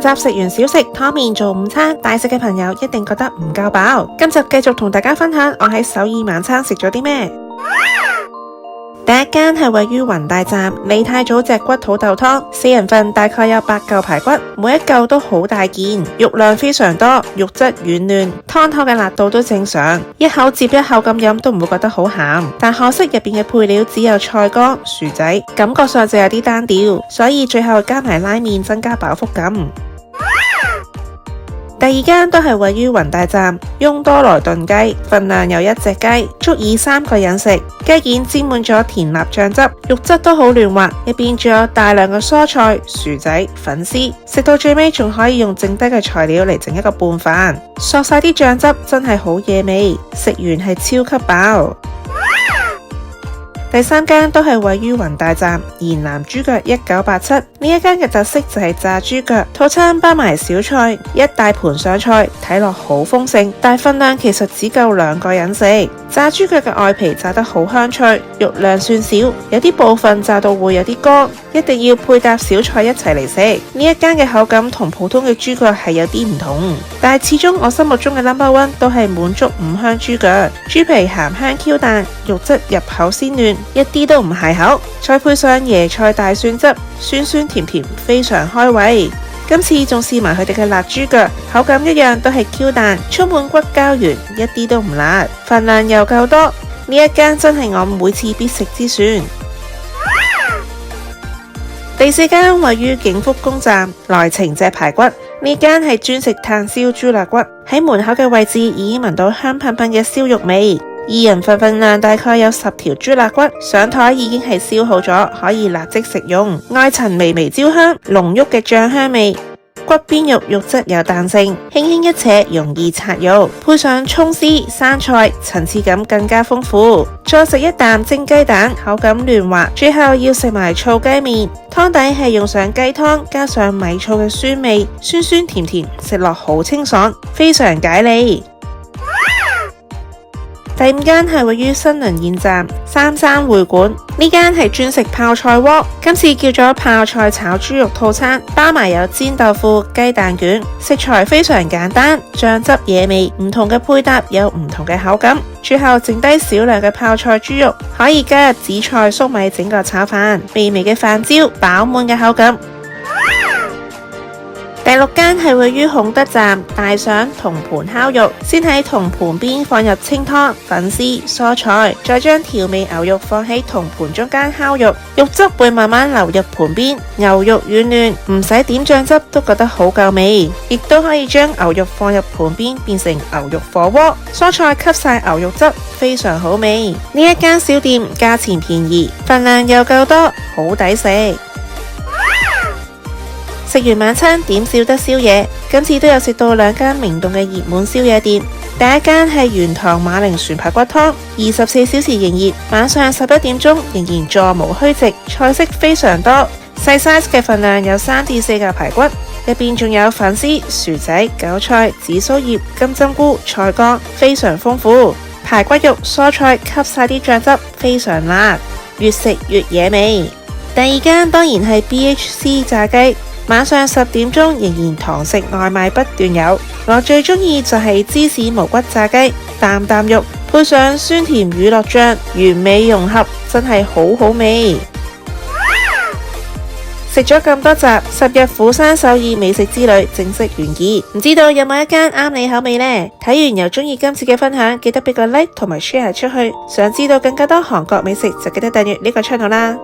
上集食完小食湯麵做午餐，大食嘅朋友一定覺得唔夠飽。今集繼續同大家分享我喺首爾晚餐食咗啲咩。第一間係位於弘大站李太祖脊骨土豆湯，4人份大概有8嚿排骨，每一嚿都好大件，肉量非常多，肉質軟嫩，湯頭嘅辣度都正常，一口接一口咁飲都唔會覺得好鹹。但可惜入邊嘅配料只有菜乾、薯仔，感覺上就有啲單調，所以最後加埋拉麵增加飽腹感。第二間都係位於弘大站翁多來燉雞，份量有1隻雞，足以3個人食。雞件沾滿咗甜辣醬汁，肉質都好嫩滑，入邊仲有大量嘅蔬菜、薯仔、粉絲，食到最尾仲可以用剩低嘅材料嚟整一個拌飯，索晒啲醬汁真係好惹味，食完係超級飽。第三間都係位於弘大站延南豬腳1987，呢一間嘅特色就係炸豬腳，套餐包埋小菜，一大盤上菜，睇落好豐盛，但份量其實只夠2個人食。炸豬腳嘅外皮炸得好香脆，肉量算少，有啲部分炸到會有啲乾，一定要配搭小菜一齊嚟食。呢一間嘅口感同普通嘅豬腳係有啲唔同，但係始終我心目中嘅 No.1 都係滿足5香豬腳，豬皮鹹香 Q 彈，肉質入口鮮嫩，一啲都唔鞋口，再配上椰菜大蒜汁，酸酸甜甜，非常開胃。今次仲試埋佢哋嘅辣豬腳，口感一樣都係 Q 彈，充滿骨膠原，一啲都唔辣，份量又夠多。呢一間真係我每次必食之選。第四間位於景福宮站來情隻排骨，呢間係專食炭燒豬肋骨，喺門口嘅位置已經聞到香噴噴嘅燒肉味。2人份量大概有10條豬肋骨，上台已經係燒好咗，可以立即食用。外層微微焦香，濃郁嘅醬香味，骨邊肉質有彈性，輕輕一扯容易拆肉，配上蔥絲、生菜，層次感更加豐富。再食一啖蒸雞蛋，口感嫩滑，最後要食埋醋雞麵，湯底係用上雞湯加上米醋嘅酸味，酸酸甜甜，食落好清爽，非常解膩。第5間係位於新輪宴站三山會館，呢間係專食泡菜鍋，今次叫咗泡菜炒豬肉套餐，包埋有煎豆腐、雞蛋卷，食材非常簡單，醬汁惹味，唔同嘅配搭有唔同嘅口感，最後剩低少量嘅泡菜豬肉，可以加入紫菜、粟米整個炒飯，微微嘅飯焦，飽滿嘅口感。第6間係位於孔德站大賞銅盤烤肉，先喺銅盤邊放入清湯、粉絲、蔬菜，再將調味牛肉放喺銅盤中間烤肉，肉汁會慢慢流入盤邊，牛肉軟嫩，唔使點醬汁都覺得好夠味。亦都可以將牛肉放入盤邊變成牛肉火鍋，蔬菜吸晒牛肉汁，非常好味。呢一間小店價錢便宜，份量又夠多，好抵食。食完晚餐點少得宵夜，今次都有食到2間明洞嘅熱門宵夜店。第一間係元堂馬鈴薯排骨湯，24小時營業，晚上11點鐘仍然座無虛席，菜式非常多，細 size 嘅份量有3至4嚿排骨，入邊仲有粉絲、薯仔、韭菜、紫蘇葉、金針菇、菜乾，非常豐富。排骨肉、蔬菜吸晒啲醬汁，非常辣，越食越惹味。第2間當然係 BHC 炸雞。晚上10點鐘仍然堂食外賣不斷有，我最中意就係芝士無骨炸雞，啖啖肉配上酸甜乳酪醬，完美融合，真係好好味。食咗咁多集，10日釜山首爾美食之旅正式完結，唔知道有冇一間啱你口味呢？睇完又中意今次嘅分享，記得俾個 like 同埋 share 出去。想知道更加多韓國美食就記得訂閱呢個 channel 啦。